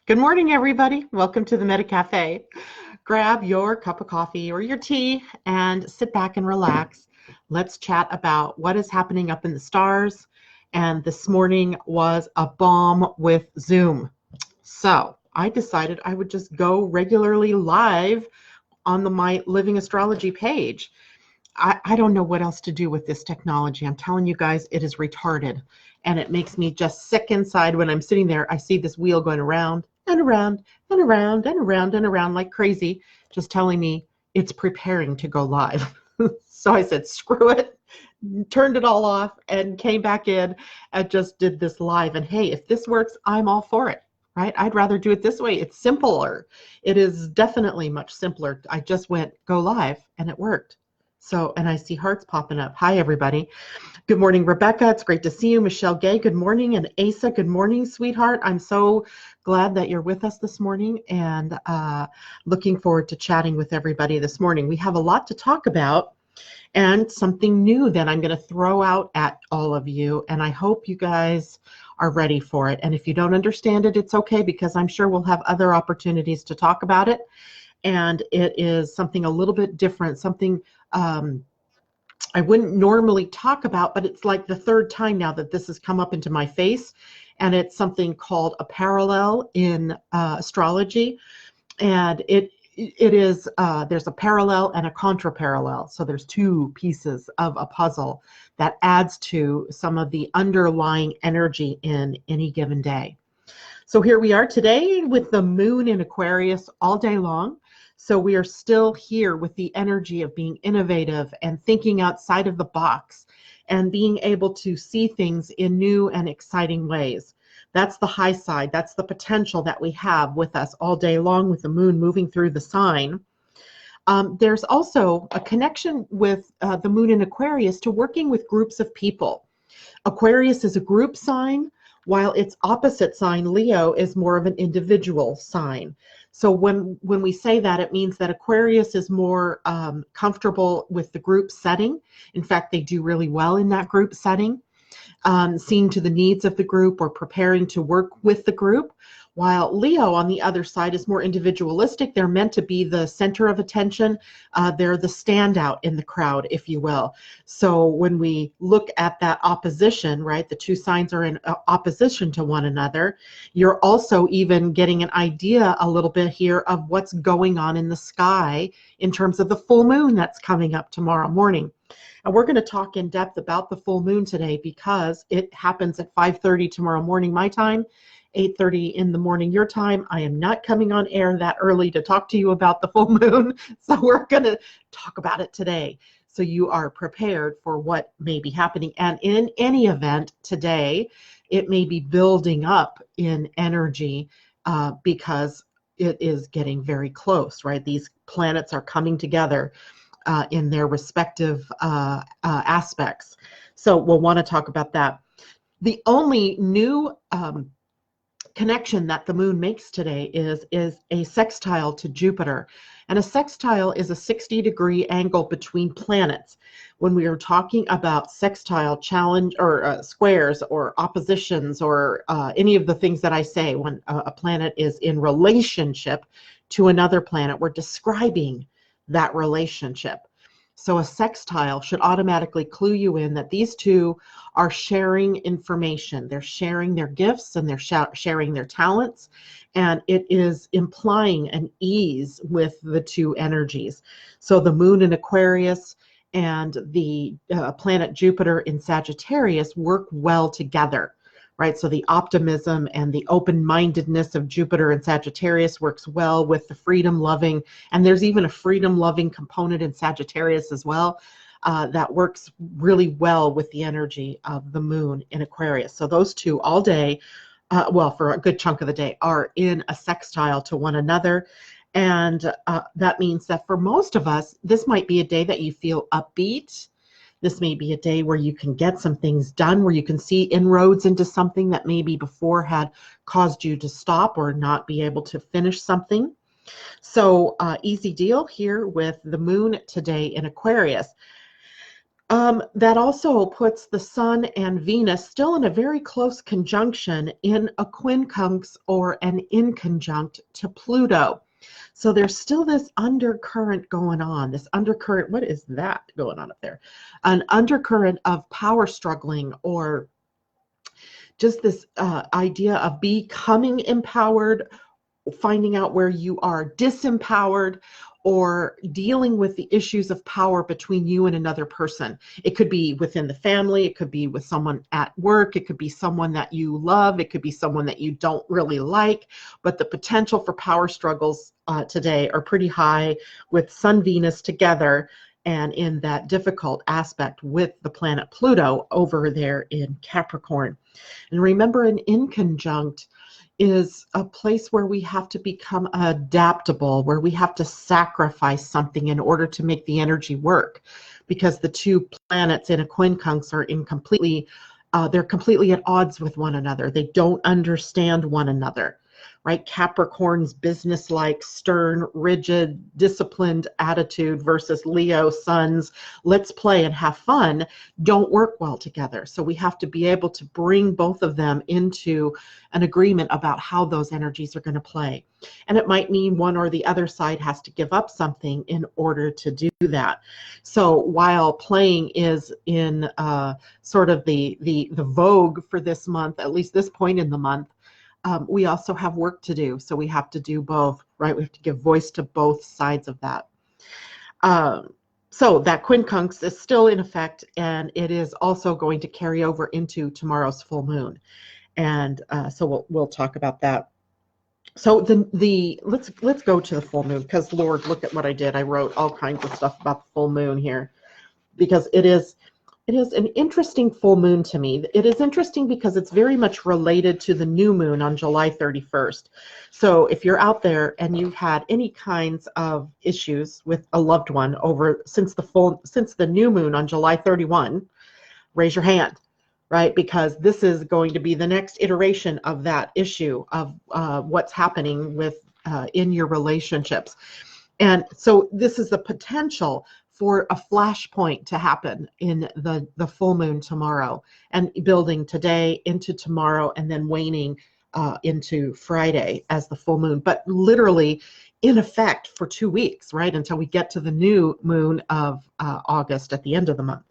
Good morning, everybody. Welcome to the Meta Cafe. Grab your cup of coffee or your tea and sit back and relax. Let's chat about what is happening up in the stars. And this morning was a bomb with Zoom. So I decided I would just go regularly live on my Living Astrology page. I don't know what else to do with this technology. I'm telling you guys, it is retarded. And it makes me just sick inside when I'm sitting there. I see this wheel going around and around and around and around and around like crazy, just telling me it's preparing to go live. So I said, screw it, turned it all off and came back in and just did this live. And hey, if this works, I'm all for it, right? I'd rather do it this way. It's simpler. It is definitely much simpler. I just went go live and it worked. So, and I see hearts popping up. Hi, everybody. Good morning, Rebecca. It's great to see you. Michelle Gay, good morning. And Asa, good morning, sweetheart. I'm so glad that you're with us this morning and looking forward to chatting with everybody this morning. We have a lot to talk about and something new that I'm going to throw out at all of you. And I hope you guys are ready for it. And if you don't understand it, it's okay, because I'm sure we'll have other opportunities to talk about it. And it is something a little bit different, something I wouldn't normally talk about, but it's like the third time now that this has come up into my face. And it's something called a parallel in astrology. And it is, there's a parallel and a contraparallel. So there's two pieces of a puzzle that adds to some of the underlying energy in any given day. So here we are today with the moon in Aquarius all day long. So we are still here with the energy of being innovative and thinking outside of the box and being able to see things in new and exciting ways. That's the high side. That's the potential that we have with us all day long with the moon moving through the sign. There's also a connection with the moon in Aquarius to working with groups of people. Aquarius is a group sign, while its opposite sign, Leo, is more of an individual sign. So when we say that, it means that Aquarius is more comfortable with the group setting. In fact, they do really well in that group setting, seeing to the needs of the group or preparing to work with the group. While Leo, on the other side, is more individualistic. They're meant to be the center of attention. They're the standout in the crowd, if you will. So when we look at that opposition, right, the two signs are in opposition to one another. You're also even getting an idea a little bit here of what's going on in the sky in terms of the full moon that's coming up tomorrow morning. And we're going to talk in depth about the full moon today because it happens at 5:30 tomorrow morning, my time, 8:30 in the morning your time. I am not coming on air that early to talk to you about the full moon. So we're going to talk about it today, so you are prepared for what may be happening. And in any event today, it may be building up in energy because it is getting very close, right? These planets are coming together in their respective aspects. So we'll want to talk about that. The only new connection that the moon makes today is a sextile to Jupiter. And a sextile is a 60-degree angle between planets. When we are talking about sextile challenge or squares or oppositions or any of the things that I say, when a planet is in relationship to another planet, we're describing that relationship. So a sextile should automatically clue you in that these two are sharing information. They're sharing their gifts and they're sharing their talents. And it is implying an ease with the two energies. So the moon in Aquarius and the planet Jupiter in Sagittarius work well together, right? So the optimism and the open-mindedness of Jupiter and Sagittarius works well with the freedom-loving, and there's even a freedom-loving component in Sagittarius as well that works really well with the energy of the moon in Aquarius. So those two all day, well, for a good chunk of the day, are in a sextile to one another. And that means that for most of us, this might be a day that you feel upbeat. This may be a day where you can get some things done, where you can see inroads into something that maybe before had caused you to stop or not be able to finish something. So easy deal here with the moon today in Aquarius. That also puts the Sun and Venus still in a very close conjunction in a quincunx or an inconjunct to Pluto. So there's still this undercurrent going on, this undercurrent. What is that going on up there? An undercurrent of power struggling, or just this idea of becoming empowered, finding out where you are disempowered, or dealing with the issues of power between you and another person. It could be within the family, it could be with someone at work, it could be someone that you love, it could be someone that you don't really like, but the potential for power struggles today are pretty high with Sun Venus together, and in that difficult aspect with the planet Pluto over there in Capricorn. And remember, an inconjunct is a place where we have to become adaptable, where we have to sacrifice something in order to make the energy work, because the two planets in a quincunx are they're completely at odds with one another. They don't understand one another, right? Capricorn's businesslike, stern, rigid, disciplined attitude versus Leo Sun's let's play and have fun don't work well together. So we have to be able to bring both of them into an agreement about how those energies are going to play. And it might mean one or the other side has to give up something in order to do that. So while playing is in sort of the vogue for this month, at least this point in the month, we also have work to do. So we have to do both, right? We have to give voice to both sides of that. So that quincunx is still in effect, and it is also going to carry over into tomorrow's full moon. And so we'll talk about that. So let's go to the full moon, because Lord, look at what I did. I wrote all kinds of stuff about the full moon here, because it is an interesting full moon to me. It is interesting because it's very much related to the new moon on July 31st. So if you're out there and you've had any kinds of issues with a loved one since the new moon on July 31, raise your hand, right? Because this is going to be the next iteration of that issue of what's happening in your relationships. And so this is the potential for a flashpoint to happen in the full moon tomorrow, and building today into tomorrow, and then waning into Friday as the full moon, but literally in effect for 2 weeks, right? Until we get to the new moon of August at the end of the month.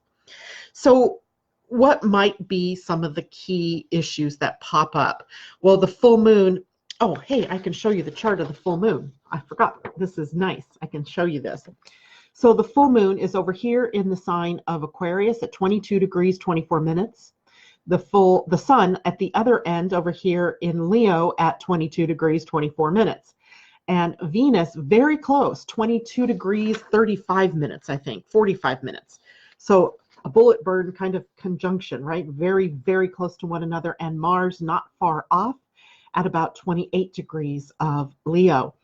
So what might be some of the key issues that pop up? Well, the full moon, oh, hey, I can show you the chart of the full moon. I forgot. This is nice. I can show you this. So the full moon is over here in the sign of Aquarius at 22 degrees, 24 minutes. The sun at the other end over here in Leo at 22 degrees, 24 minutes. And Venus very close, 22 degrees, 35 minutes, I think, 45 minutes. So a bullet burn kind of conjunction, right? Very, very close to one another. And Mars not far off at about 28 degrees of Leo.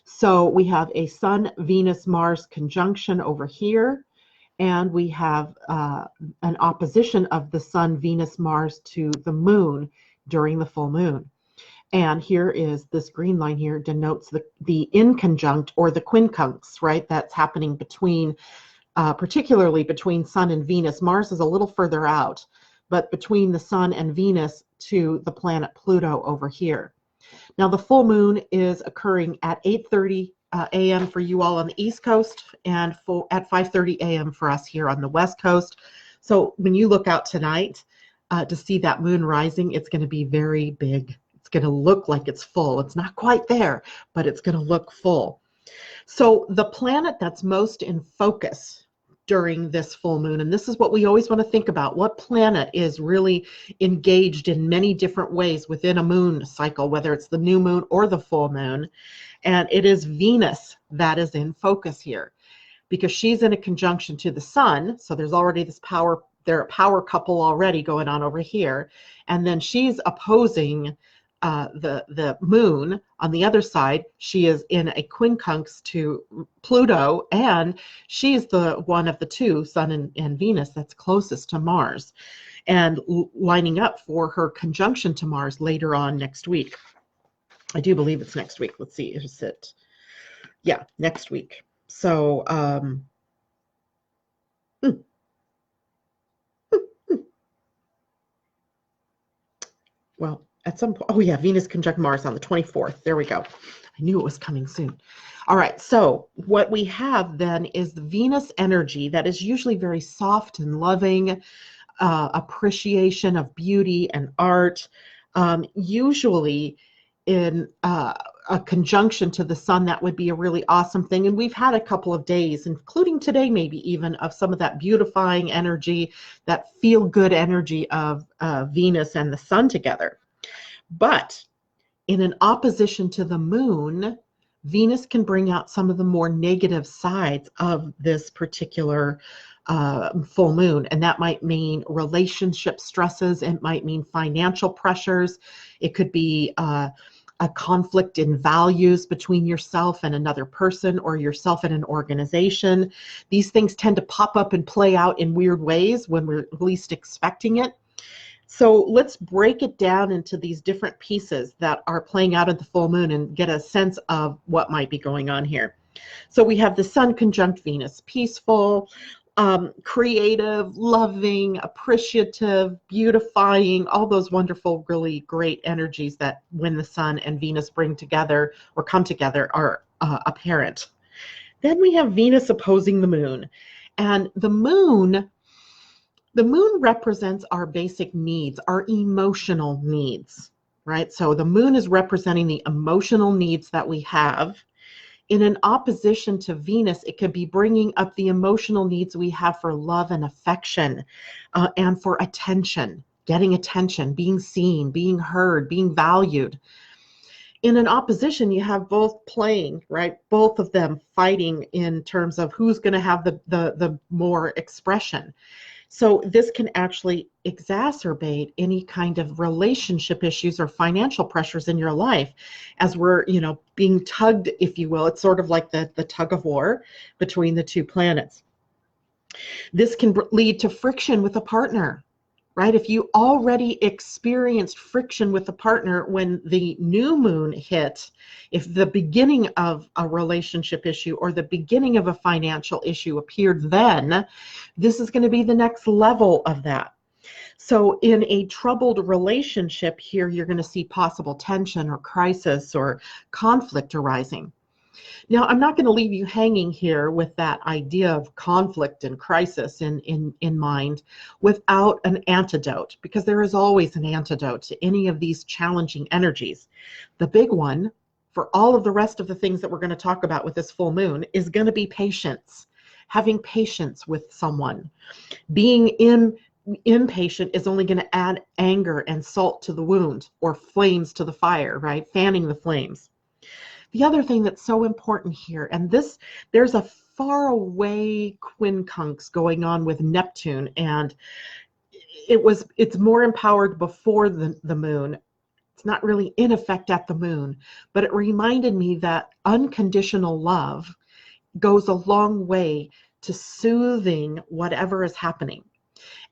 So we have a Sun, Venus, Mars conjunction over here, and we have an opposition of the Sun, Venus, Mars to the moon during the full moon. And here is this green line here denotes the inconjunct or the quincunx, right? That's happening between, particularly between Sun and Venus. Mars is a little further out, but between the Sun and Venus to the planet Pluto over here. Now, the full moon is occurring at 8:30 a.m. for you all on the East Coast, and at 5:30 a.m. for us here on the West Coast. So when you look out tonight to see that moon rising, it's going to be very big. It's going to look like it's full. It's not quite there, but it's going to look full. So the planet that's most in focus during this full moon, and this is what we always want to think about, what planet is really engaged in many different ways within a moon cycle, whether it's the new moon or the full moon. And it is Venus that is in focus here, because she's in a conjunction to the sun. So there's already this power, they're a power couple already going on over here. And then she's opposing the moon on the other side. She is in a quincunx to Pluto, and she's the one of the two, Sun and Venus, that's closest to Mars, and lining up for her conjunction to Mars later on next week. I do believe it's next week. Let's see, is it? Yeah, next week. So well, at some point, oh yeah, Venus conjunct Mars on the 24th. There we go. I knew it was coming soon. All right, so what we have then is the Venus energy that is usually very soft and loving, appreciation of beauty and art, usually in a conjunction to the sun. That would be a really awesome thing. And we've had a couple of days, including today maybe even, of some of that beautifying energy, that feel-good energy of Venus and the sun together. But in an opposition to the moon, Venus can bring out some of the more negative sides of this particular full moon. And that might mean relationship stresses. It might mean financial pressures. It could be a conflict in values between yourself and another person, or yourself and an organization. These things tend to pop up and play out in weird ways when we're least expecting it. So let's break it down into these different pieces that are playing out at the full moon and get a sense of what might be going on here. So we have the sun conjunct Venus, peaceful, creative, loving, appreciative, beautifying, all those wonderful, really great energies that when the sun and Venus bring together or come together are apparent. Then we have Venus opposing the moon. And the moon represents our basic needs, our emotional needs, right? So the moon is representing the emotional needs that we have. In an opposition to Venus, it could be bringing up the emotional needs we have for love and affection, and for attention, getting attention, being seen, being heard, being valued. In an opposition, you have both playing, right? Both of them fighting in terms of who's going to have the more expression. So this can actually exacerbate any kind of relationship issues or financial pressures in your life as we're, being tugged, if you will. It's sort of like the tug of war between the two planets. This can lead to friction with a partner, right? If you already experienced friction with a partner when the new moon hit, if the beginning of a relationship issue or the beginning of a financial issue appeared then, this is going to be the next level of that. So in a troubled relationship here, you're going to see possible tension or crisis or conflict arising. Now, I'm not going to leave you hanging here with that idea of conflict and crisis in mind without an antidote, because there is always an antidote to any of these challenging energies. The big one for all of the rest of the things that we're going to talk about with this full moon is going to be patience, having patience with someone. Being impatient is only going to add anger and salt to the wound, or flames to the fire, right? Fanning the flames. The other thing that's so important here, and there's a faraway quincunx going on with Neptune, and it's more empowered before the moon. It's not really in effect at the moon, but it reminded me that unconditional love goes a long way to soothing whatever is happening.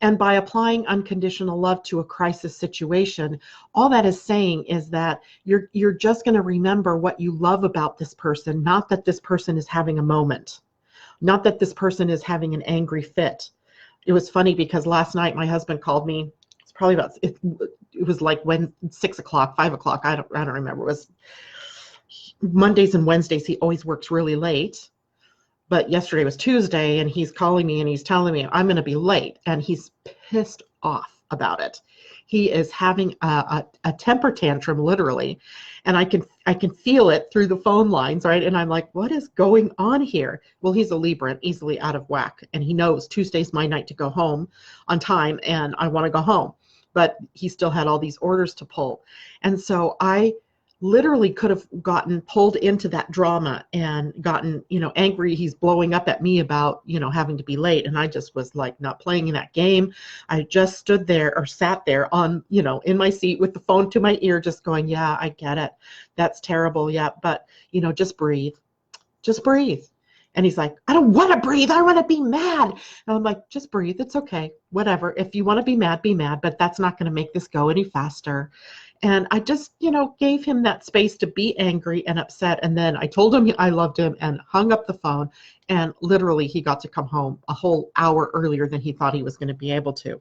And by applying unconditional love to a crisis situation, all that is saying is that you're just going to remember what you love about this person, not that this person is having a moment, not that this person is having an angry fit. It was funny because last night my husband called me. It's probably it was like 6 o'clock, 5 o'clock. I don't remember. It was Mondays and Wednesdays. He always works really late. But yesterday was Tuesday, and he's calling me and he's telling me I'm going to be late, and he's pissed off about it. He is having a temper tantrum, literally, and I can feel it through the phone lines, right? And I'm like, what is going on here? Well, he's a Libra and easily out of whack, and he knows Tuesday's my night to go home on time, and I want to go home. But he still had all these orders to pull, and so I literally could have gotten pulled into that drama and gotten, angry. He's blowing up at me about, having to be late. And I just was like not playing in that game. I just stood there or sat there on, in my seat with the phone to my ear, just going, yeah, I get it. That's terrible. Yeah. But, just breathe. Just breathe. And he's like, I don't want to breathe. I want to be mad. And I'm like, just breathe. It's okay. Whatever. If you want to be mad, but that's not going to make this go any faster. And I just, gave him that space to be angry and upset. And then I told him I loved him and hung up the phone. And literally, he got to come home a whole hour earlier than he thought he was going to be able to.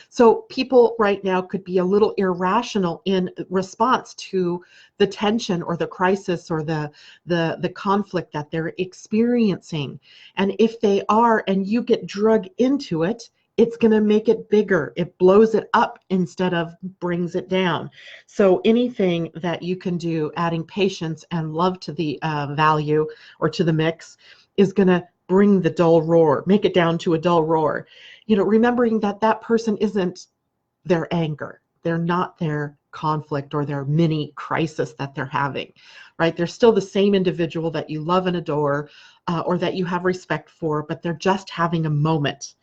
So people right now could be a little irrational in response to the tension or the crisis or the conflict that they're experiencing. And if they are, and you get drug into it, it's going to make it bigger. It blows it up instead of brings it down. So anything that you can do, adding patience and love to the value or to the mix, is going to bring the dull roar, make it down to a dull roar. Remembering that that person isn't their anger. They're not their conflict or their mini crisis that they're having, right? They're still the same individual that you love and adore, or that you have respect for, but they're just having a moment.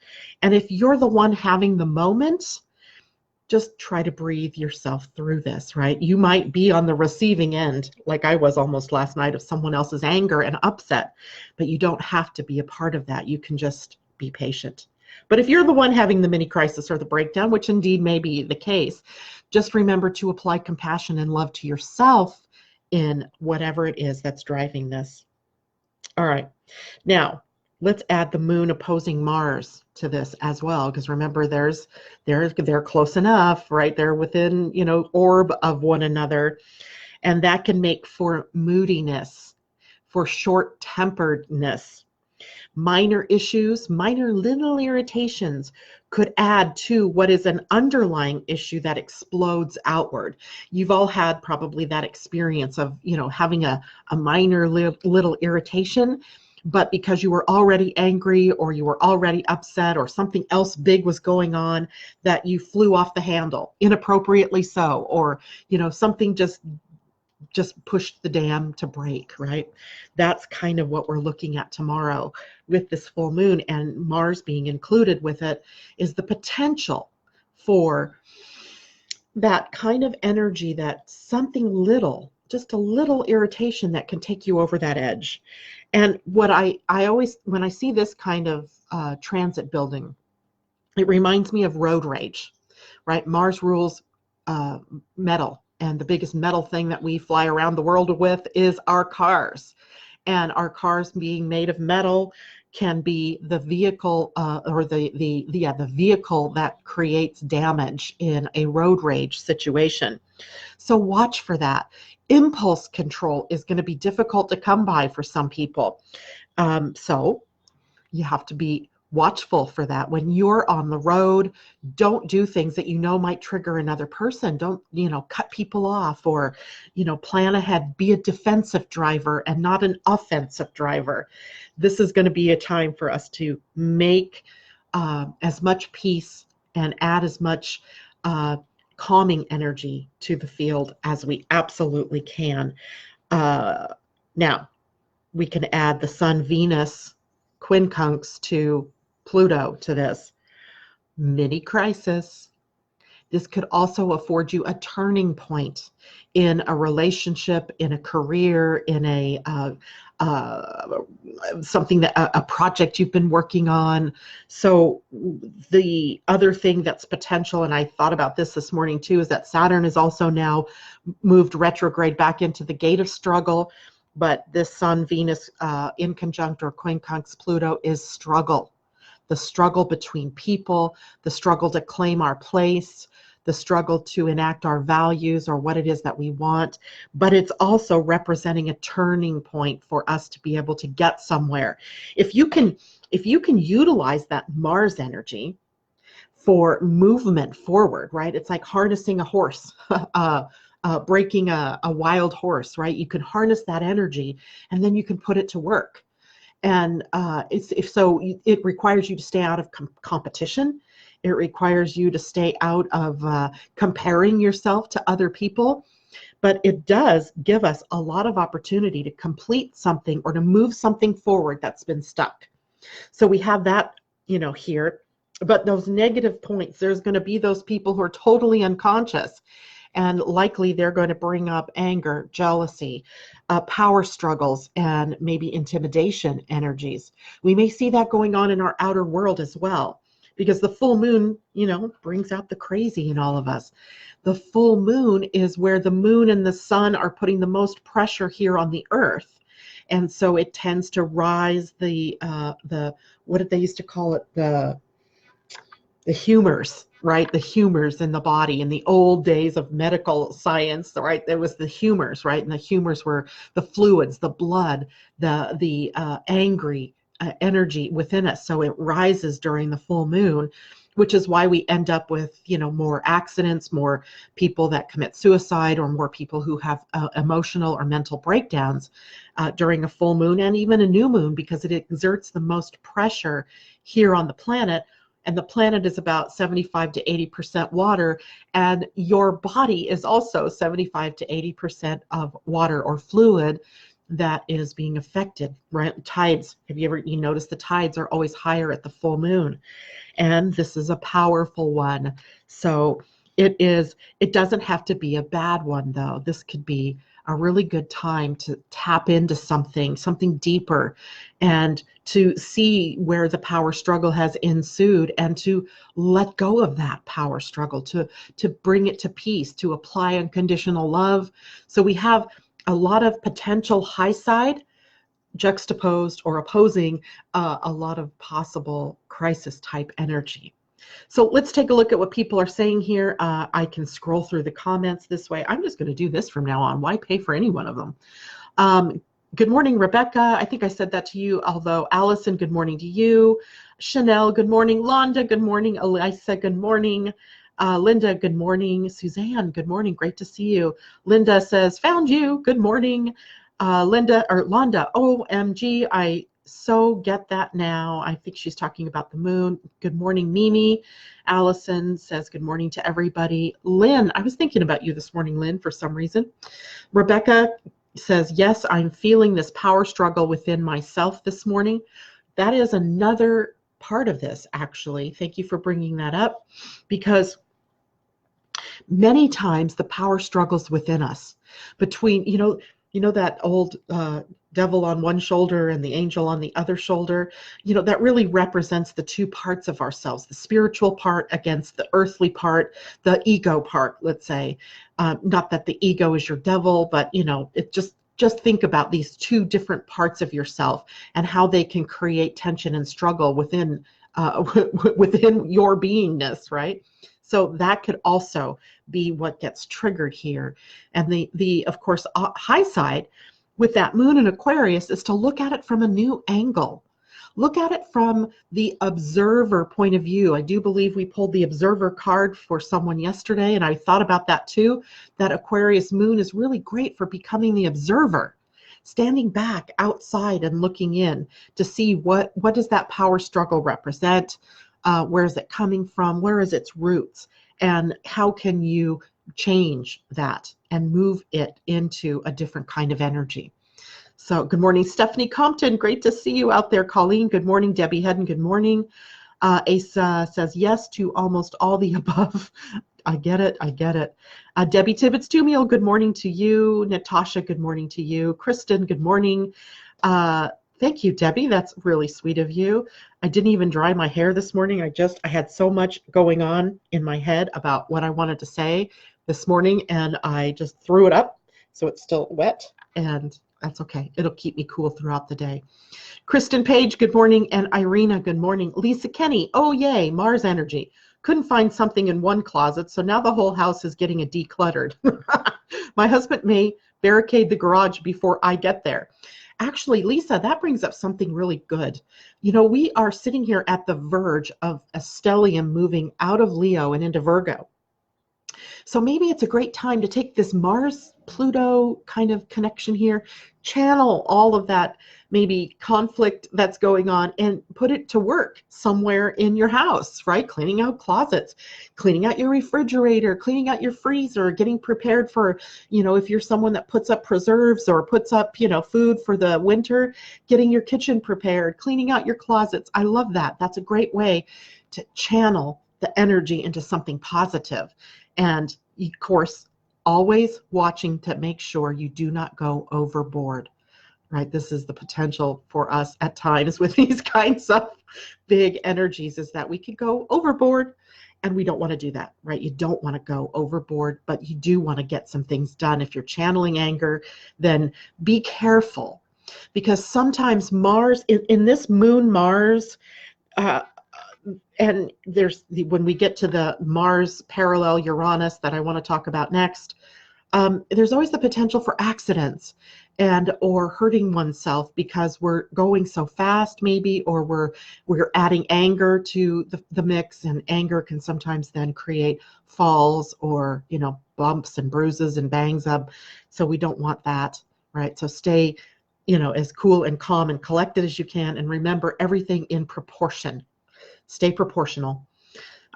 And if you're the one having the moment, just try to breathe yourself through this, right? You might be on the receiving end, like I was almost last night, of someone else's anger and upset, but you don't have to be a part of that. You can just be patient. But if you're the one having the mini crisis or the breakdown, which indeed may be the case, just remember to apply compassion and love to yourself in whatever it is that's driving this. All right. Now, let's add the moon opposing Mars to this as well, because remember, they're close enough, right? They're within, orb of one another, and that can make for moodiness, for short-temperedness. Minor issues, minor little irritations could add to what is an underlying issue that explodes outward. You've all had probably that experience of, having a minor little irritation, but because you were already angry or you were already upset or something else big was going on, that you flew off the handle, inappropriately so, or, something just pushed the dam to break, right? That's kind of what we're looking at tomorrow with this full moon, and Mars being included with it is the potential for that kind of energy, that something little, just a little irritation that can take you over that edge. And what I always, when I see this kind of transit building, it reminds me of road rage, right? Mars rules metal. And the biggest metal thing that we fly around the world with is our cars. And our cars being made of metal can be the vehicle or the vehicle that creates damage in a road rage situation. So watch for that. Impulse control is going to be difficult to come by for some people. So you have to be watchful for that. When you're on the road, don't do things that might trigger another person. Don't, cut people off, or, plan ahead. Be a defensive driver and not an offensive driver. This is going to be a time for us to make as much peace and add as much calming energy to the field as we absolutely can. Now, we can add the Sun, Venus, quincunx to Pluto to this mini crisis. This could also afford you a turning point in a relationship, in a career, in a something that a project you've been working on. So the other thing that's potential, and I thought about this morning too, is that Saturn is also now moved retrograde back into the gate of struggle. But this Sun, Venus in conjunct or quincunx Pluto is struggle. The struggle between people, the struggle to claim our place, the struggle to enact our values or what it is that we want. But it's also representing a turning point for us to be able to get somewhere. If you can utilize that Mars energy for movement forward, right? It's like harnessing a horse. Breaking a wild horse, right? You can harness that energy and then you can put it to work. And it requires you to stay out of competition. It requires you to stay out of comparing yourself to other people. But it does give us a lot of opportunity to complete something or to move something forward that's been stuck. So we have that, here. But those negative points, there's going to be those people who are totally unconscious. And likely they're going to bring up anger, jealousy, power struggles, and maybe intimidation energies. We may see that going on in our outer world as well. because the full moon, brings out the crazy in all of us. The full moon is where the moon and the sun are putting the most pressure here on the earth. And so it tends to rise the what did they used to call it? The humors, right? The humors in the body. In the old days of medical science, right? There was the humors, right? And the humors were the fluids, the blood, the angry energy within us. So it rises during the full moon, which is why we end up with, more accidents, more people that commit suicide, or more people who have emotional or mental breakdowns during a full moon and even a new moon, because it exerts the most pressure here on the planet. And the planet is about 75 to 80% water, and your body is also 75 to 80% of water or fluid that is being affected, right? Tides, you noticed the tides are always higher at the full moon, and this is a powerful one. So it doesn't have to be a bad one, though. This could be a really good time to tap into something deeper, and to see where the power struggle has ensued, and to let go of that power struggle, to bring it to peace, to apply unconditional love. So we have a lot of potential high side juxtaposed or opposing a lot of possible crisis type energy. So let's take a look at what people are saying here. I can scroll through the comments this way. I'm just going to do this from now on. Why pay for any one of them? Good morning, Rebecca. I think I said that to you, although Allison, good morning to you. Chanel, good morning. Londa, good morning. Elisa, good morning. Linda, good morning. Suzanne, good morning. Great to see you. Linda says, found you. Good morning. Londa, OMG, I so get that now. I think she's talking about the moon. Good morning, Mimi. Allison says good morning to everybody. Lynn, I was thinking about you this morning, Lynn, for some reason. Rebecca says, yes, I'm feeling this power struggle within myself this morning. That is another part of this, actually. Thank you for bringing that up, because many times the power struggles within us between, that old devil on one shoulder and the angel on the other shoulder, that really represents the two parts of ourselves, the spiritual part against the earthly part, the ego part, let's say. Not that the ego is your devil, but, it just think about these two different parts of yourself and how they can create tension and struggle within within your beingness, right? So that could also be what gets triggered here. And the of course, high side with that moon in Aquarius is to look at it from a new angle. Look at it from the observer point of view. I do believe we pulled the observer card for someone yesterday, and I thought about that too. That Aquarius moon is really great for becoming the observer, standing back outside and looking in to see what does that power struggle represent, where is it coming from, where is its roots, and how can you change that and move it into a different kind of energy. So good morning, Stephanie Compton. Great to see you out there. Colleen, good morning. Debbie Hedden, good morning. Asa says yes to almost all the above. I get it. Debbie Tibbetts-Tumiel, good morning to you. Natasha, good morning to you. Kristen, good morning. Thank you, Debbie. That's really sweet of you. I didn't even dry my hair this morning. I had so much going on in my head about what I wanted to say this morning, and I just threw it up so it's still wet, and that's okay. It'll keep me cool throughout the day. Kristen Page, good morning. And Irina, good morning. Lisa Kenny, oh yay, Mars energy. Couldn't find something in one closet, so now the whole house is getting decluttered. My husband may barricade the garage before I get there. Actually, Lisa, that brings up something really good. We are sitting here at the verge of a stellium moving out of Leo and into Virgo. So maybe it's a great time to take this Mars-Pluto kind of connection here, channel all of that maybe conflict that's going on and put it to work somewhere in your house, right? Cleaning out closets, cleaning out your refrigerator, cleaning out your freezer, getting prepared for, if you're someone that puts up preserves or puts up, food for the winter, getting your kitchen prepared, cleaning out your closets. I love that. That's a great way to channel the energy into something positive. And of course, always watching to make sure you do not go overboard. right? This is the potential for us at times with these kinds of big energies, is that we could go overboard, and we don't want to do that, right? You don't want to go overboard, but you do want to get some things done. If you're channeling anger, then be careful, because sometimes Mars, in this moon Mars, uh, and when we get to the Mars parallel Uranus that I want to talk about next, there's always the potential for accidents or hurting oneself because we're going so fast, maybe, or we're adding anger to the mix, and anger can sometimes then create falls or bumps and bruises and bangs up. So we don't want that, right? So stay as cool and calm and collected as you can, and remember everything in proportion. Stay proportional.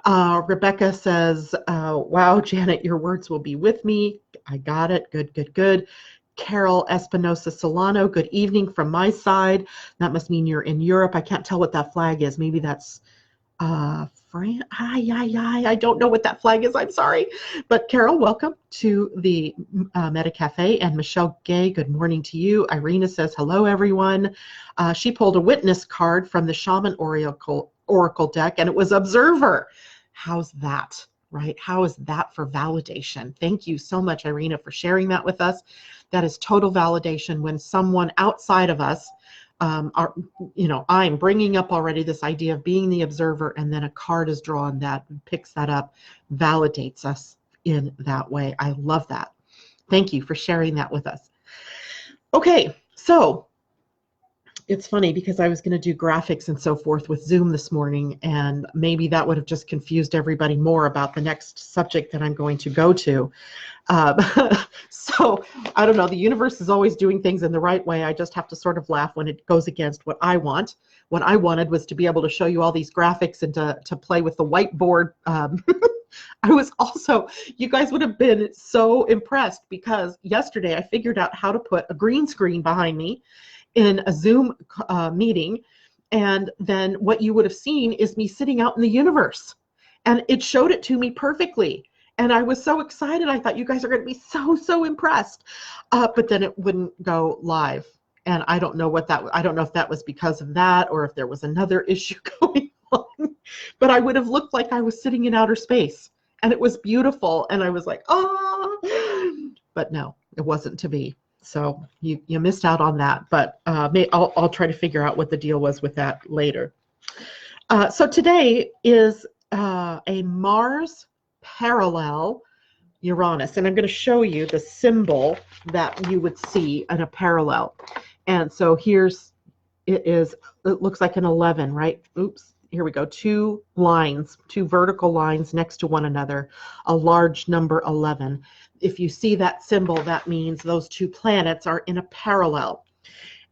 Rebecca says, wow, Janet, your words will be with me. I got it. Good, good, good. Carol Espinosa Solano, good evening from my side. That must mean you're in Europe. I can't tell what that flag is. Maybe that's France. I don't know what that flag is. I'm sorry. But Carol, welcome to the Meta Cafe. And Michelle Gay, good morning to you. Irina says, hello, everyone. She pulled a witness card from the Shaman Oracle deck, and it was Observer. How's that, right? How is that for validation? Thank you so much, Irina, for sharing that with us. That is total validation when someone outside of us I'm bringing up already this idea of being the observer, and then a card is drawn that picks that up, validates us in that way. I love that. Thank you for sharing that with us. Okay, so it's funny because I was going to do graphics and so forth with Zoom this morning, and maybe that would have just confused everybody more about the next subject that I'm going to go to. So I don't know, the universe is always doing things in the right way. I just have to sort of laugh when it goes against what I want. What I wanted was to be able to show you all these graphics and to play with the whiteboard. I was also, you guys would have been so impressed because yesterday I figured out how to put a green screen behind me in a Zoom meeting, and then what you would have seen is me sitting out in the universe, and it showed it to me perfectly. And I was so excited. I thought you guys are going to be so impressed. But then it wouldn't go live. And I don't know I don't know if that was because of that or if there was another issue going on. But I would have looked like I was sitting in outer space. And it was beautiful. And I was like, oh. But no, it wasn't to be. So you missed out on that. But I'll try to figure out what the deal was with that later. So today is a Mars parallel Uranus, and I'm going to show you the symbol that you would see in a parallel. And so it looks like an 11, right? Oops, here we go. Two vertical lines next to one another, a large number 11. If you see that symbol, that means those two planets are in a parallel.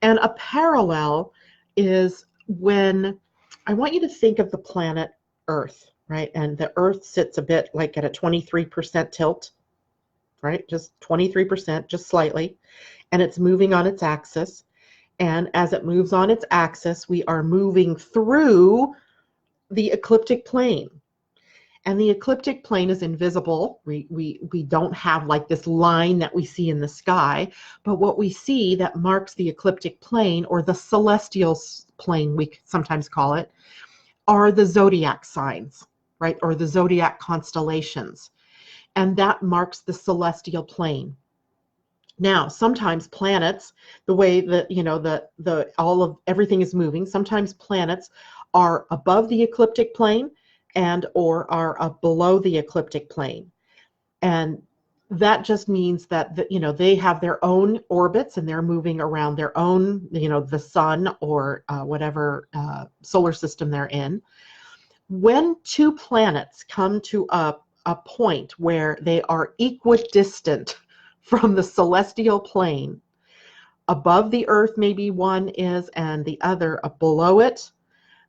And a parallel is when, I want you to think of the planet Earth, right? And the Earth sits a bit like at a 23% tilt, right? Just 23%, just slightly. And it's moving on its axis. And as it moves on its axis, we are moving through the ecliptic plane. And the ecliptic plane is invisible. We don't have like this line that we see in the sky, but what we see that marks the ecliptic plane, or the celestial plane, we sometimes call it, are the zodiac signs, right? Or the zodiac constellations. And that marks the celestial plane. Now, sometimes planets, the way that, everything is moving, sometimes planets are above the ecliptic plane or are below the ecliptic plane. And that just means that, they have their own orbits and they're moving around their own, the sun or whatever solar system they're in. When two planets come to a point where they are equidistant from the celestial plane, above the Earth maybe one is and the other below it,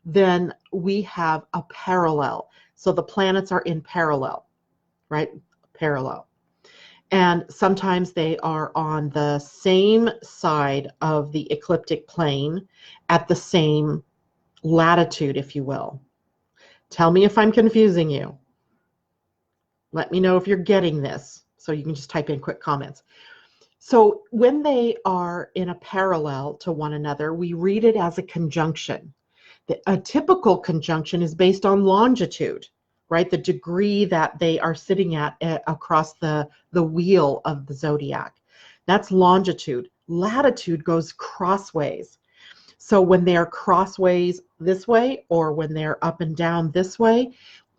then we have a parallel. So the planets are in parallel, right? Parallel. And sometimes they are on the same side of the ecliptic plane at the same latitude, if you will. Tell me if I'm confusing you. Let me know if you're getting this, so you can just type in quick comments. So when they are in a parallel to one another, we read it as a conjunction. A typical conjunction is based on longitude, right? The degree that they are sitting at across the wheel of the zodiac. That's longitude. Latitude goes crossways. So when they are crossways this way, or when they're up and down this way,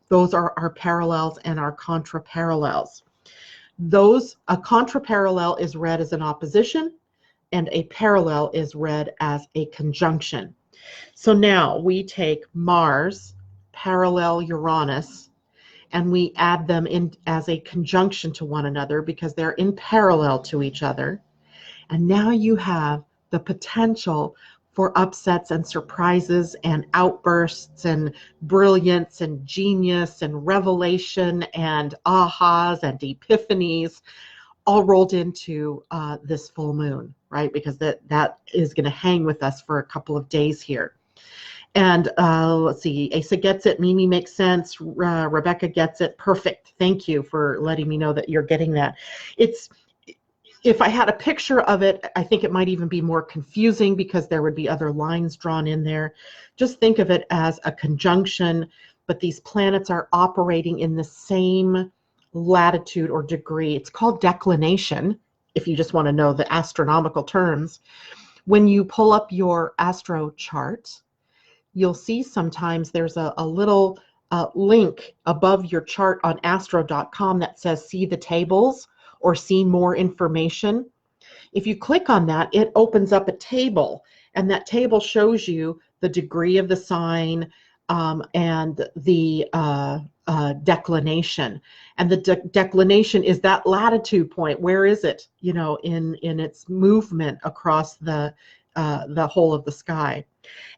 those are our parallels and our contraparallels. A contraparallel is read as an opposition, and a parallel is read as a conjunction. So now we take Mars, parallel Uranus, and we add them in as a conjunction to one another because they're in parallel to each other. And now you have the potential for upsets and surprises and outbursts and brilliance and genius and revelation and ahas and epiphanies all rolled into this full moon, right? Because that is going to hang with us for a couple of days here. And let's see, Asa gets it, Mimi makes sense, Rebecca gets it, perfect. Thank you for letting me know that you're getting that. If I had a picture of it, I think it might even be more confusing because there would be other lines drawn in there. Just think of it as a conjunction, but these planets are operating in the same latitude or degree. It's called declination, if you just want to know the astronomical terms. When you pull up your astro chart, you'll see sometimes there's a little link above your chart on astro.com that says see the tables or see more information. If you click on that, it opens up a table, and that table shows you the degree of the sign and the declination. And the declination is that latitude point. Where is it, in its movement across the whole of the sky?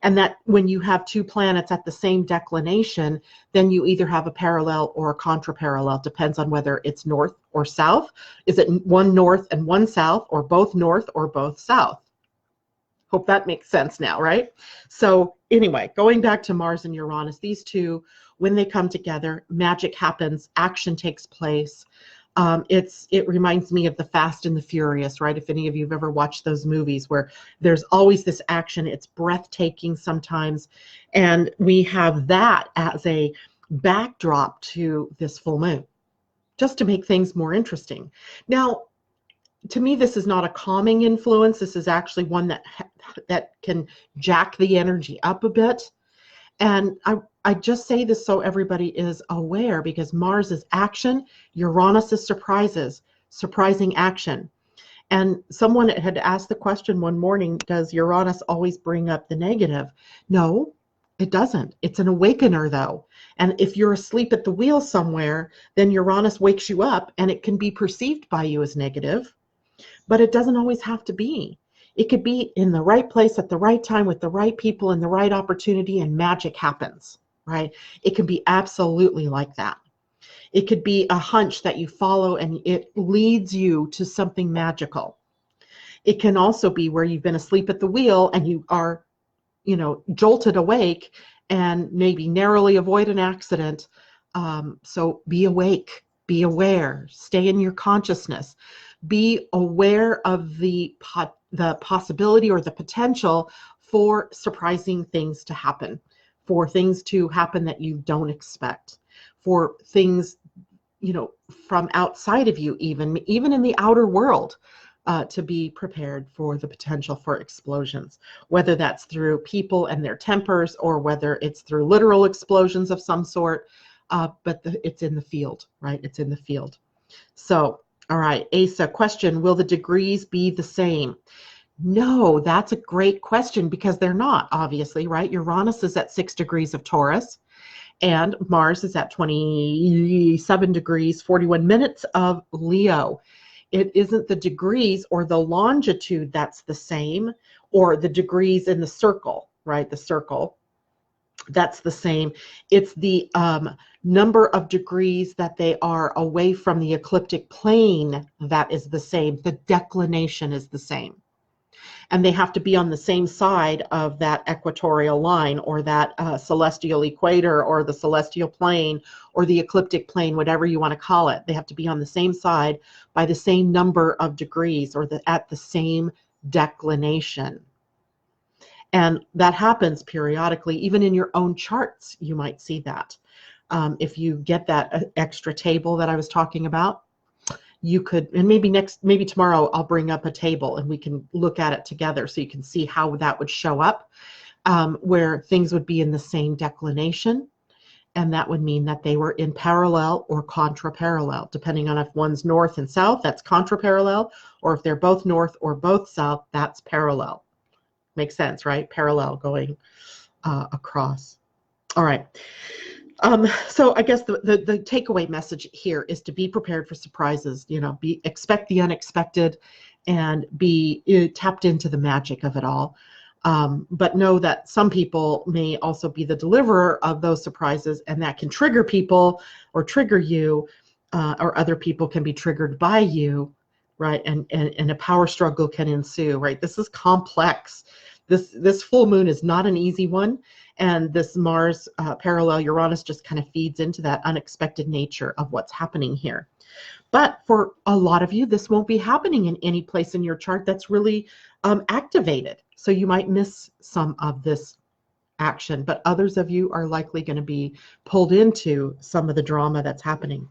And that when you have two planets at the same declination, then you either have a parallel or a contraparallel. Depends on whether it's north or south. Is it one north and one south, or both north or both south? Hope that makes sense now, right? So anyway, going back to Mars and Uranus, these two, when they come together, magic happens, action takes place. It reminds me of the Fast and the Furious, right? If any of you have ever watched those movies where there's always this action, it's breathtaking sometimes. And we have that as a backdrop to this full moon, just to make things more interesting. Now, to me, this is not a calming influence. This is actually one that can jack the energy up a bit. And I just say this so everybody is aware, because Mars is action, Uranus is surprising action. And someone had asked the question one morning, does Uranus always bring up the negative? No, it doesn't. It's an awakener, though. And if you're asleep at the wheel somewhere, then Uranus wakes you up, and it can be perceived by you as negative, but it doesn't always have to be. It could be in the right place at the right time with the right people and the right opportunity, and magic happens, right? It can be absolutely like that. It could be a hunch that you follow and it leads you to something magical. It can also be where you've been asleep at the wheel and you are, jolted awake and maybe narrowly avoid an accident. So be awake, be aware, stay in your consciousness. Be aware of the possibility or the potential for surprising things to happen, for things to happen that you don't expect, for things, from outside of you, even in the outer world, to be prepared for the potential for explosions, whether that's through people and their tempers or whether it's through literal explosions of some sort. But it's in the field, right? It's in the field. So, all right, Asa, question, will the degrees be the same? No, that's a great question, because they're not, obviously, right? Uranus is at 6 degrees of Taurus, and Mars is at 27 degrees, 41 minutes of Leo. It isn't the degrees or the longitude that's the same, or the degrees in the circle, right? The circle. That's the same. It's the number of degrees that they are away from the ecliptic plane that is the same. The declination is the same. And they have to be on the same side of that equatorial line, or that celestial equator, or the celestial plane, or the ecliptic plane, whatever you want to call it. They have to be on the same side by the same number of degrees, or at the same declination. And that happens periodically. Even in your own charts, you might see that. If you get that extra table that I was talking about, you could, and maybe tomorrow I'll bring up a table and we can look at it together so you can see how that would show up, where things would be in the same declination. And that would mean that they were in parallel or contra-parallel. Depending on if one's north and south, that's contra-parallel, or if they're both north or both south, that's parallel. Makes sense, right? Parallel going across. All right. So I guess the takeaway message here is to be prepared for surprises. Expect the unexpected, and be tapped into the magic of it all. But know that some people may also be the deliverer of those surprises, and that can trigger people or trigger you, or other people can be triggered by you, right? And a power struggle can ensue, right? This is complex. This full moon is not an easy one. And this Mars parallel Uranus just kind of feeds into that unexpected nature of what's happening here. But for a lot of you, this won't be happening in any place in your chart that's really activated. So you might miss some of this action, but others of you are likely going to be pulled into some of the drama that's happening.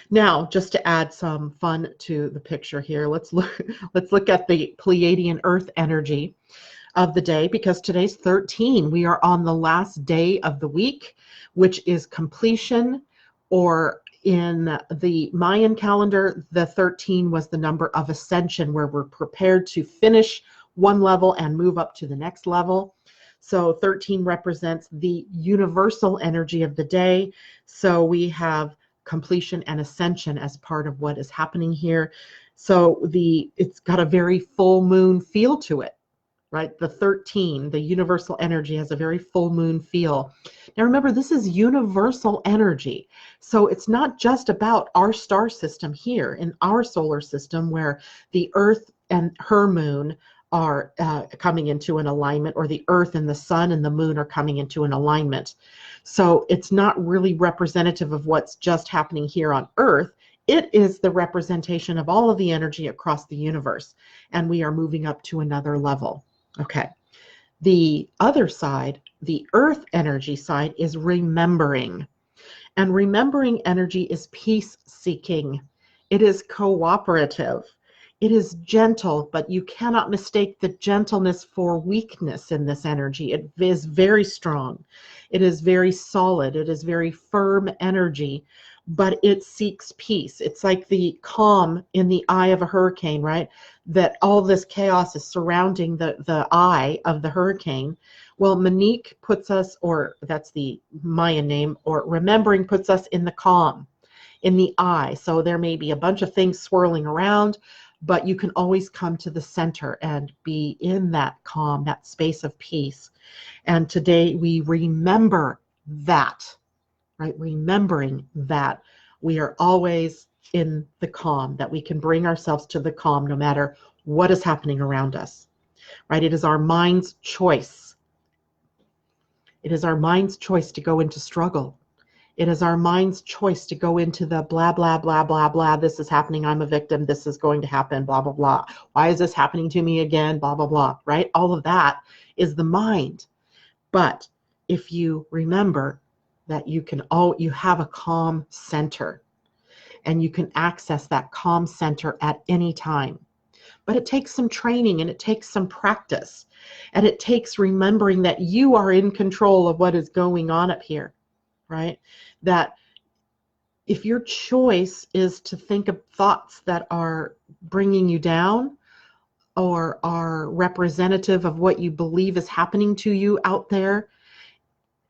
Now, just to add some fun to the picture here, let's look at the Pleiadian-Earth energy of the day, because today's 13. We are on the last day of the week, which is completion, or in the Mayan calendar, the 13 was the number of ascension, where we're prepared to finish one level and move up to the next level. So 13 represents the universal energy of the day. So we have completion and ascension as part of what is happening here. So it's got a very full moon feel to it, right? The 13, the universal energy, has a very full moon feel. Now remember, this is universal energy. So it's not just about our star system here in our solar system, where the Earth and her moon are coming into an alignment, or the Earth and the sun and the moon are coming into an alignment. So it's not really representative of what's just happening here on Earth. It is the representation of all of the energy across the universe, and we are moving up to another level. Okay. The other side, the Earth energy side, is remembering. And remembering energy is peace-seeking. It is cooperative. It is gentle, but you cannot mistake the gentleness for weakness in this energy. It is very strong. It is very solid. It is very firm energy, but it seeks peace. It's like the calm in the eye of a hurricane, right? That all this chaos is surrounding the eye of the hurricane. Well, Monique puts us, or that's the Mayan name, or remembering puts us in the calm, in the eye. So there may be a bunch of things swirling around, but you can always come to the center and be in that calm, that space of peace. And today we remember that, right? Remembering that we are always in the calm, that we can bring ourselves to the calm no matter what is happening around us, right? It is our mind's choice. It is our mind's choice to go into struggle. It is our mind's choice to go into the blah, blah, blah, blah, blah. This is happening. I'm a victim. This is going to happen. Blah, blah, blah. Why is this happening to me again? Blah, blah, blah, right? All of that is the mind. But if you remember that you have a calm center, and you can access that calm center at any time. But it takes some training, and it takes some practice, and it takes remembering that you are in control of what is going on up here, right? That if your choice is to think of thoughts that are bringing you down, or are representative of what you believe is happening to you out there,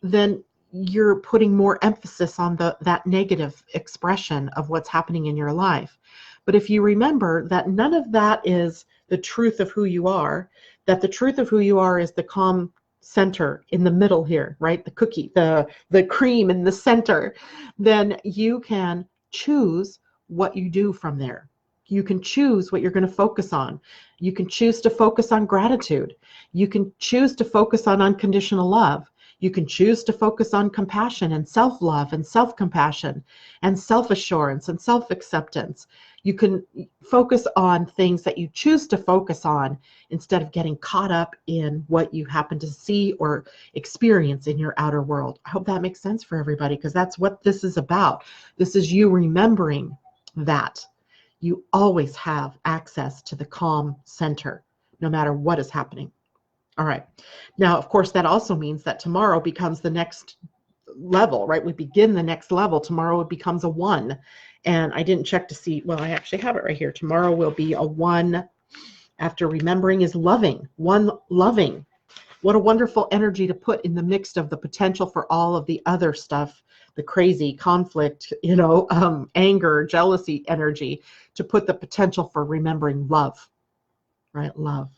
then you're putting more emphasis on that negative expression of what's happening in your life. But if you remember that none of that is the truth of who you are, that the truth of who you are is the calm center in the middle here, right? The cookie, the cream in the center, then you can choose what you do from there. You can choose what you're going to focus on. You can choose to focus on gratitude. You can choose to focus on unconditional love. You can choose to focus on compassion and self-love and self-compassion and self-assurance and self-acceptance. You can focus on things that you choose to focus on instead of getting caught up in what you happen to see or experience in your outer world. I hope that makes sense for everybody, because that's what this is about. This is you remembering that you always have access to the calm center, no matter what is happening. All right. Now, of course, that also means that tomorrow becomes the next level, right? We begin the next level. Tomorrow it becomes a 1. And I didn't check to see, well, I actually have it right here. Tomorrow will be a 1 after remembering is loving. 1 loving. What a wonderful energy to put in the mix of the potential for all of the other stuff, the crazy conflict, anger, jealousy energy, to put the potential for remembering love, right? Love.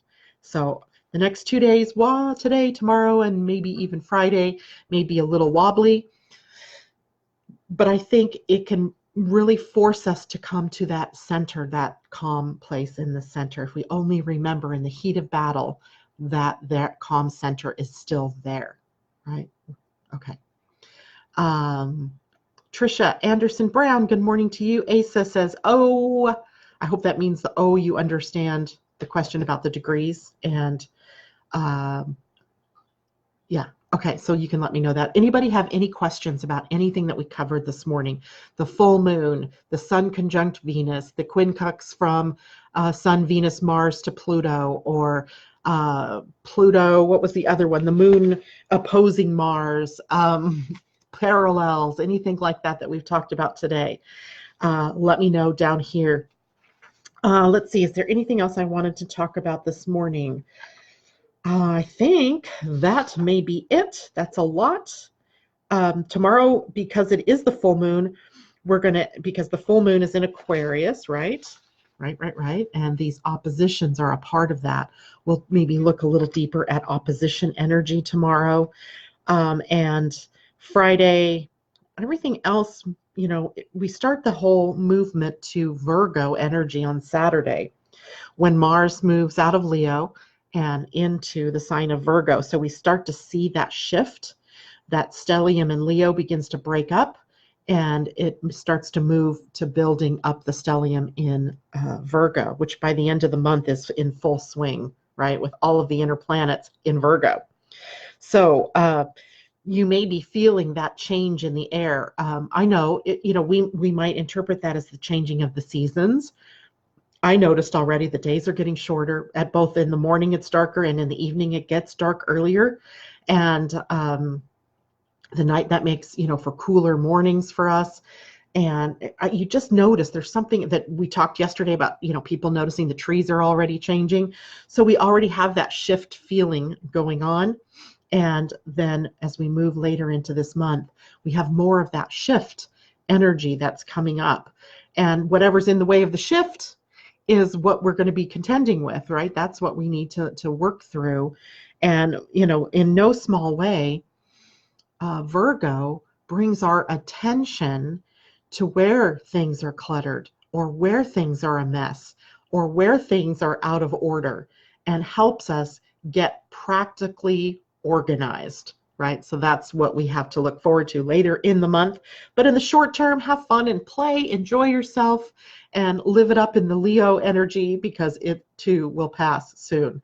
So the next 2 days, today, tomorrow, and maybe even Friday, may be a little wobbly, but I think it can really force us to come to that center, that calm place in the center. If we only remember in the heat of battle that calm center is still there, right? Okay. Trisha Anderson Brown, good morning to you. Asa says, oh, I hope that means the oh, you understand the question about the degrees. And yeah, okay, so you can let me know that. Anybody have any questions about anything that we covered this morning? The full moon, the sun conjunct Venus, the quincux from sun, Venus, Mars to Pluto, or Pluto, what was the other one? The moon opposing Mars, parallels, anything like that we've talked about today. Let me know down here. Let's see, is there anything else I wanted to talk about this morning? I think that may be it. That's a lot. Tomorrow, because it is the full moon, because the full moon is in Aquarius, right? Right. And these oppositions are a part of that. We'll maybe look a little deeper at opposition energy tomorrow. And Friday, everything else, we start the whole movement to Virgo energy on Saturday, when Mars moves out of Leo and into the sign of Virgo. So we start to see that shift. That stellium in Leo begins to break up, and it starts to move to building up the stellium in Virgo, which by the end of the month is in full swing, right, with all of the inner planets in Virgo. So you may be feeling that change in the air. I know, we might interpret that as the changing of the seasons. I noticed already the days are getting shorter. At both in the morning it's darker, and in the evening it gets dark earlier. And the night, that makes, for cooler mornings for us. And you just notice there's something that we talked yesterday about, people noticing the trees are already changing. So we already have that shift feeling going on. And then as we move later into this month, we have more of that shift energy that's coming up. And whatever's in the way of the shift is what we're going to be contending with, right? That's what we need to work through. And, in no small way, Virgo brings our attention to where things are cluttered, or where things are a mess, or where things are out of order, and helps us get practically organized, right? So that's what we have to look forward to later in the month. But in the short term, have fun and play, enjoy yourself, and live it up in the Leo energy, because it too will pass soon.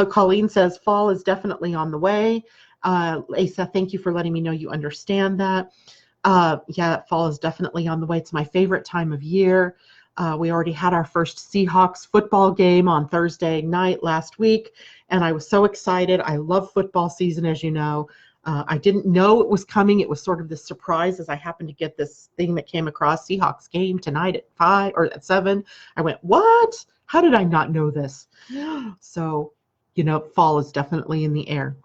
Colleen says fall is definitely on the way. Asa, thank you for letting me know you understand that. Yeah, fall is definitely on the way. It's my favorite time of year. We already had our first Seahawks football game on Thursday night last week, and I was so excited. I love football season, as you know. I didn't know it was coming. It was sort of this surprise, as I happened to get this thing that came across, Seahawks game tonight at 5 or at 7. I went, what? How did I not know this? So, fall is definitely in the air.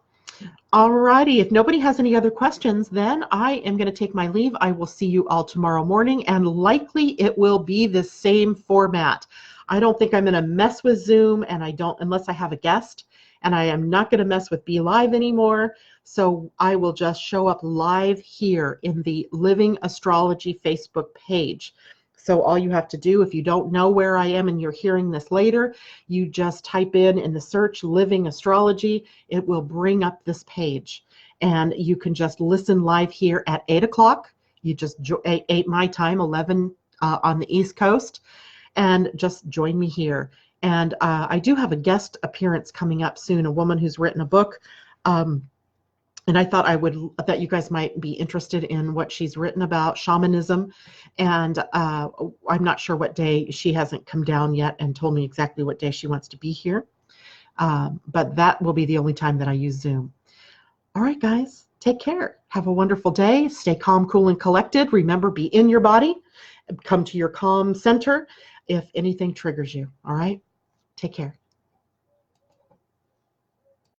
Alrighty, if nobody has any other questions, then I am going to take my leave. I will see you all tomorrow morning, and likely it will be the same format. I don't think I'm going to mess with Zoom, and unless I have a guest, and I am not going to mess with Be Live anymore. So I will just show up live here in the Living Astrology Facebook page. So all you have to do, if you don't know where I am and you're hearing this later, you just type in the search Living Astrology. It will bring up this page. And you can just listen live here at 8 o'clock. You just 8 my time, 11 on the East Coast, and just join me here. And I do have a guest appearance coming up soon, a woman who's written a book. And I thought that you guys might be interested in what she's written about shamanism. And I'm not sure what day. She hasn't come down yet and told me exactly what day she wants to be here. But that will be the only time that I use Zoom. All right, guys, take care. Have a wonderful day. Stay calm, cool, and collected. Remember, be in your body. Come to your calm center if anything triggers you. All right, take care.